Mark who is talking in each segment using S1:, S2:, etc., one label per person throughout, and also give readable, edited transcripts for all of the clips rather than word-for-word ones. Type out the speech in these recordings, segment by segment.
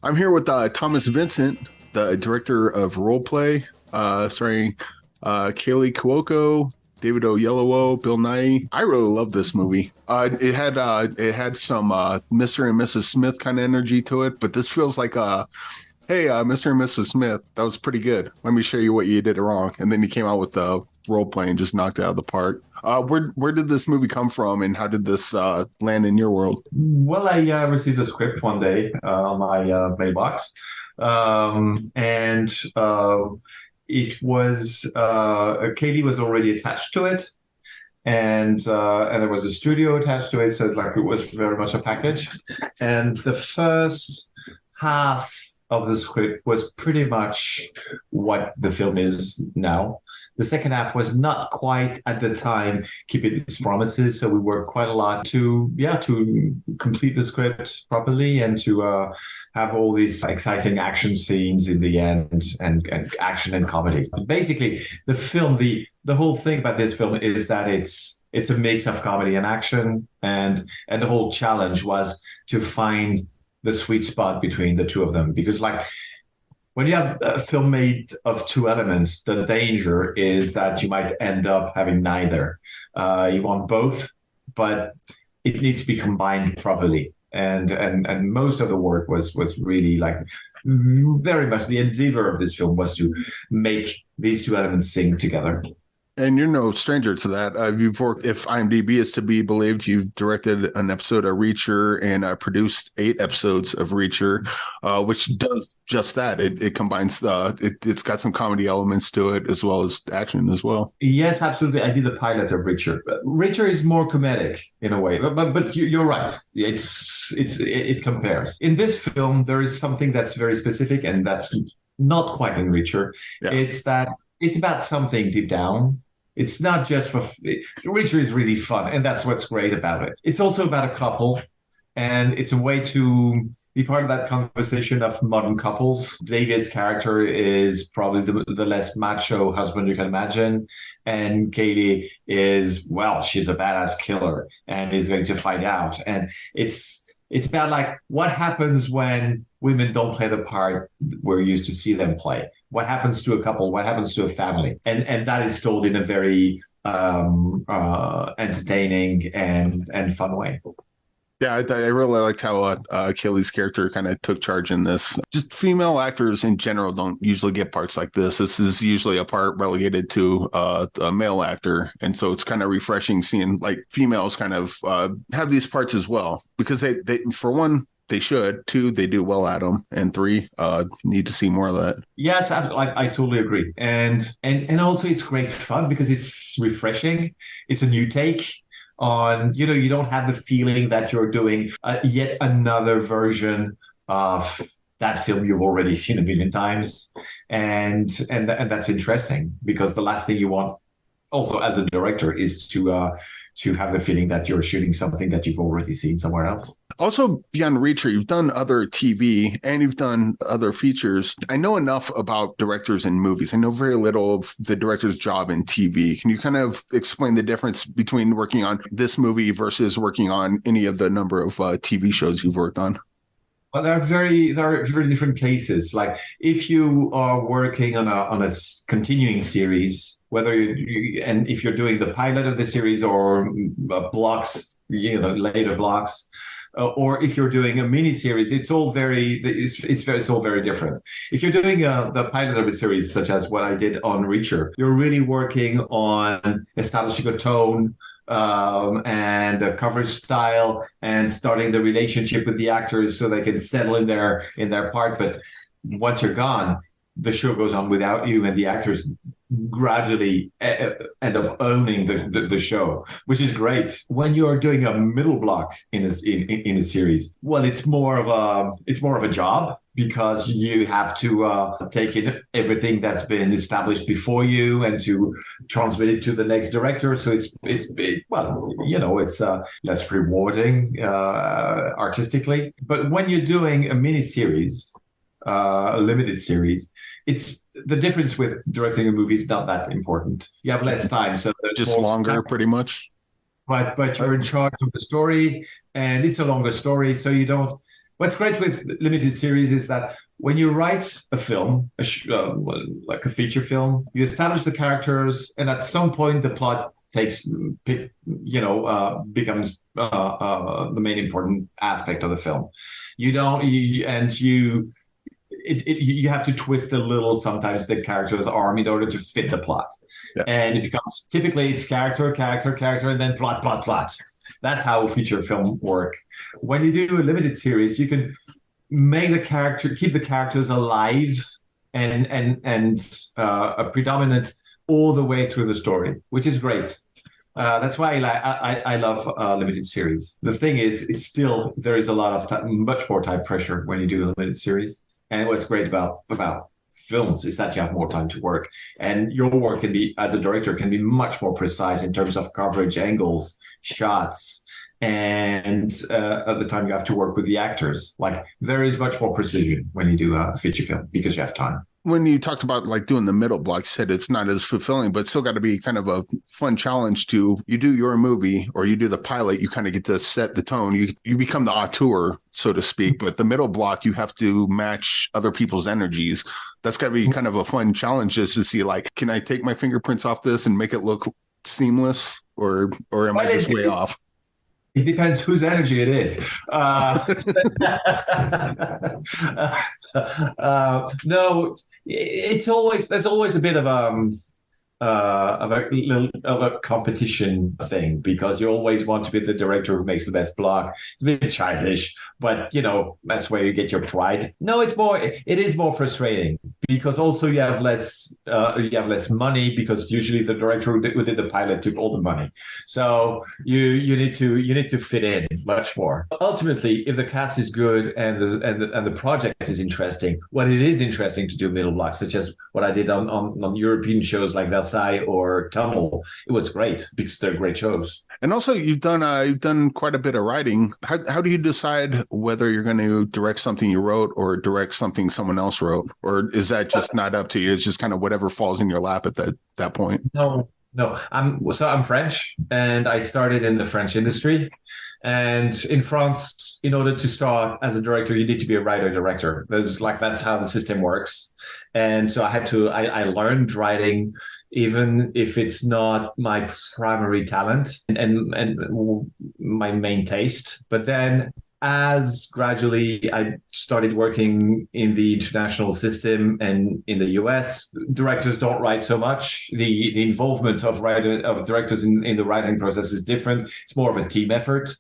S1: I'm here with Thomas Vincent, the director of Roleplay, starring Kaley Cuoco, David Oyelowo, Bill Nye. I really love this movie. It had some Mr. and Mrs. Smith kind of energy to it, but this feels like hey, Mr. and Mrs. Smith, that was pretty good. Let me show you what you did wrong. And then he came out with role play and just knocked it out of the park. Where did this movie come from, and how did this land in your world?
S2: Well, I received a script one day on my mailbox, and it was Kaley was already attached to it, and there was a studio attached to it, so like it was very much a package. And the first half of the script was pretty much what the film is now. The second half was not quite at the time keeping its promises, so we worked quite a lot to complete the script properly and to have all these exciting action scenes in the end and action and comedy. Basically, the whole thing about this film is that it's a mix of comedy and action, and the whole challenge was to find the sweet spot between the two of them. Because like when you have a film made of two elements, the danger is that you might end up having neither. You want both, but it needs to be combined properly. And most of the work was really like very much the endeavor of this film was to make these two elements sing together.
S1: And you're no stranger to that. You've worked, if IMDb is to be believed, you've directed an episode of Reacher and produced 8 episodes of Reacher, which does just that. It combines, it's got some comedy elements to it as well as action as well.
S2: Yes, absolutely. I did the pilot of Richard. Richard is more comedic in a way, but you're right. It compares. In this film, there is something that's very specific, and that's not quite in Richard.
S1: Yeah.
S2: It's that it's about something deep down. It's not just for Richard is really fun, and that's what's great about it. It's also about a couple, and it's a way to be part of that conversation of modern couples. David's character is probably the less macho husband you can imagine. And Kaley is, well, she's a badass killer and is going to find out. And it's about like what happens when women don't play the part we're used to see them play. What happens to a couple? What happens to a family? And that is told in a very entertaining and fun way.
S1: Yeah, I really liked how Kelly's character kind of took charge in this. Just female actors in general don't usually get parts like this. This is usually a part relegated to a male actor, and so it's kind of refreshing seeing like females kind of have these parts as well, because they for one they should, two they do well at them, and three need to see more of that.
S2: Yes, I totally agree, and also it's great fun because it's refreshing. It's a new take on, you don't have the feeling that you're doing yet another version of that film you've already seen a million times, and that's interesting because the last thing you want also as a director is to have the feeling that you're shooting something that you've already seen somewhere else.
S1: Also, beyond Reacher, you've done other TV and you've done other features. I know enough about directors in movies. I know very little of the director's job in TV. Can you kind of explain the difference between working on this movie versus working on any of the number of TV shows you've worked on?
S2: Well, there are very different cases. Like if you are working on a continuing series, whether and if you're doing the pilot of the series or blocks, later blocks, or if you're doing a mini series, it's all it's all very different. If you're doing the pilot of a series, such as what I did on Reacher, you're really working on establishing a tone, and a cover style, and starting the relationship with the actors so they can settle in their part. But once you're gone, the show goes on without you, and the actors gradually end up owning the show, which is great. When you're doing a middle block in a series, well, it's more of a job because you have to take in everything that's been established before you and to transmit it to the next director. So it's less rewarding artistically. But when you're doing a mini series, a limited series, it's the difference with directing a movie is not that important. You have less time, so there's
S1: Just
S2: more
S1: longer,
S2: time,
S1: pretty much.
S2: but you're in charge of the story, and it's a longer story, so you don't. What's great with limited series is that when you write a film, like a feature film, you establish the characters, and at some point the plot becomes the main important aspect of the film. You don't, you, and you. You have to twist a little sometimes the character's arm in order to fit the plot. Yeah. And it becomes typically it's character, and then plot, plot, plot. That's how feature film work. When you do a limited series, you can make keep the characters alive and a predominant all the way through the story, which is great. That's why I love limited series. The thing is, it's still there is a lot of much more time pressure when you do a limited series. And what's great about films is that you have more time to work, and your work can be, as a director, can be much more precise in terms of coverage angles, shots, and at the time you have to work with the actors. Like there is much more precision when you do a feature film because you have time.
S1: When you talked about like doing the middle block, you said it's not as fulfilling, but still got to be kind of a fun challenge to you do your movie or you do the pilot, you kind of get to set the tone. You become the auteur, so to speak, but the middle block, you have to match other people's energies. That's got to be kind of a fun challenge just to see like, can I take my fingerprints off this and make it look seamless or am I just way off?
S2: It depends whose energy it is. No, there's always a bit of a competition thing because you always want to be the director who makes the best block. It's a bit childish, but that's where you get your pride. No, it is more frustrating because also you have less money because usually the director who did the pilot took all the money. So you need to fit in much more. Ultimately, if the cast is good and the project is interesting, it is interesting to do middle blocks, such as what I did on European shows like Versailles or Tummel. It was great because they're great shows.
S1: And also, you've done quite a bit of writing. How do you decide whether you're going to direct something you wrote or direct something someone else wrote, or is that just not up to you? It's just kind of whatever falls in your lap at that point.
S2: No. I'm French, and I started in the French industry. And in France, in order to start as a director, you need to be a writer-director. That's how the system works. And so I learned writing, even if it's not my primary talent and my main taste. But then as gradually I started working in the international system and in the US, directors don't write so much. The involvement of directors in the writing process is different. It's more of a team effort,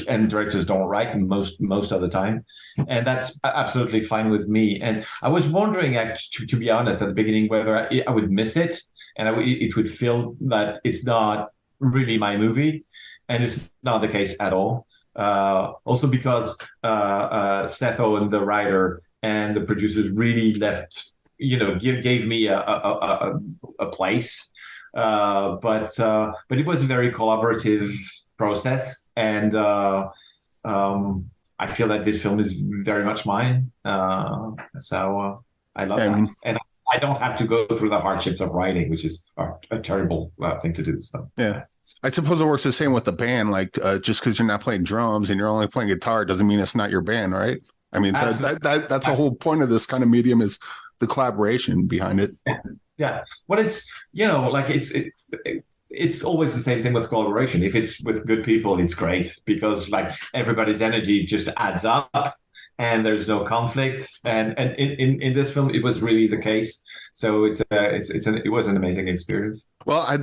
S2: and directors don't write most of the time. And that's absolutely fine with me. And I was wondering, to be honest, at the beginning, whether I would miss it and it would feel that it's not really my movie. And it's not the case at all. Also because Setho and the writer and the producers really gave me a place, but it was a very collaborative process, and I feel that this film is very much mine. So I love that, and I don't have to go through the hardships of writing, which is a terrible thing to do. So
S1: yeah. I suppose it works the same with the band. Like just because you're not playing drums and you're only playing guitar doesn't mean it's not your band, right? I mean, that's the whole point of this kind of medium is the collaboration behind it.
S2: Yeah. Well, it's it's always the same thing with collaboration. If it's with good people, it's great because everybody's energy just adds up. And there's no conflict, and in this film, it was really the case. So it was an amazing experience.
S1: Well, I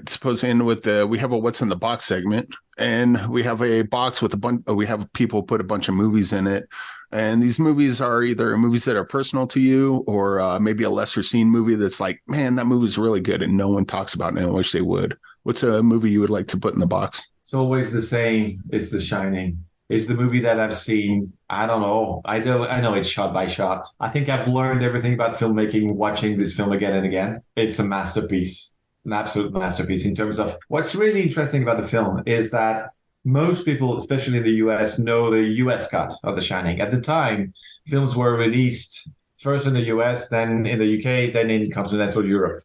S1: suppose end with we have a what's in the box segment, and we have a box with we have people put a bunch of movies in it, and these movies are either movies that are personal to you, or maybe a lesser seen movie that's like, man, that movie's really good, and no one talks about it, and I wish they would. What's a movie you would like to put in the box?
S2: It's always the same. It's The Shining. It's the movie that I've seen. I don't know. I know it's shot by shot. I think I've learned everything about filmmaking watching this film again and again. It's a masterpiece, an absolute masterpiece in terms of what's really interesting about the film is that most people, especially in the US, know the US cut of The Shining. At the time, films were released first in the US, then in the UK, then in continental Europe.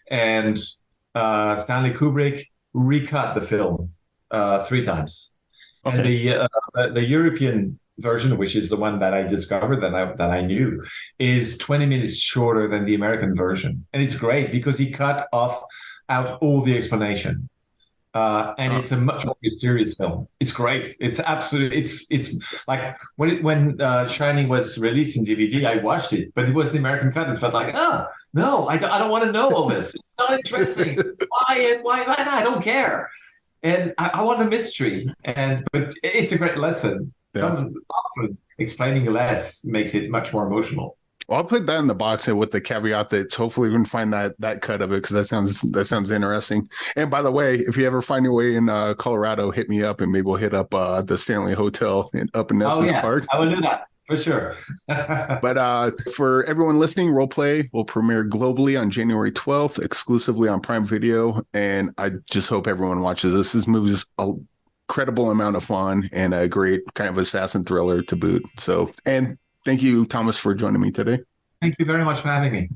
S2: And Stanley Kubrick recut the film 3 times. Okay. And the European version, which is the one that I discovered that I knew, is 20 minutes shorter than the American version, and it's great because he cut off out all the explanation. And it's a much more mysterious film. It's great. It's absolutely. It's like when Shining was released in DVD, I watched it, but it was the American cut. It felt like, no, I don't want to know all this. It's not interesting. Why and why not? I don't care. And I want a mystery. But it's a great lesson.
S1: Yeah.
S2: Often explaining less makes it much more emotional.
S1: Well, I'll put that in the box and with the caveat that hopefully we can find that cut of it because that sounds interesting. And by the way, if you ever find your way in Colorado, hit me up and maybe we'll hit up the Stanley Hotel up in Estes Park.
S2: I will do that for sure.
S1: But for everyone listening, Roleplay will premiere globally on January 12th, exclusively on Prime Video. And I just hope everyone watches this. This movie is a incredible amount of fun and a great kind of assassin thriller to boot. So, and thank you, Thomas, for joining me today.
S2: Thank you very much for having me.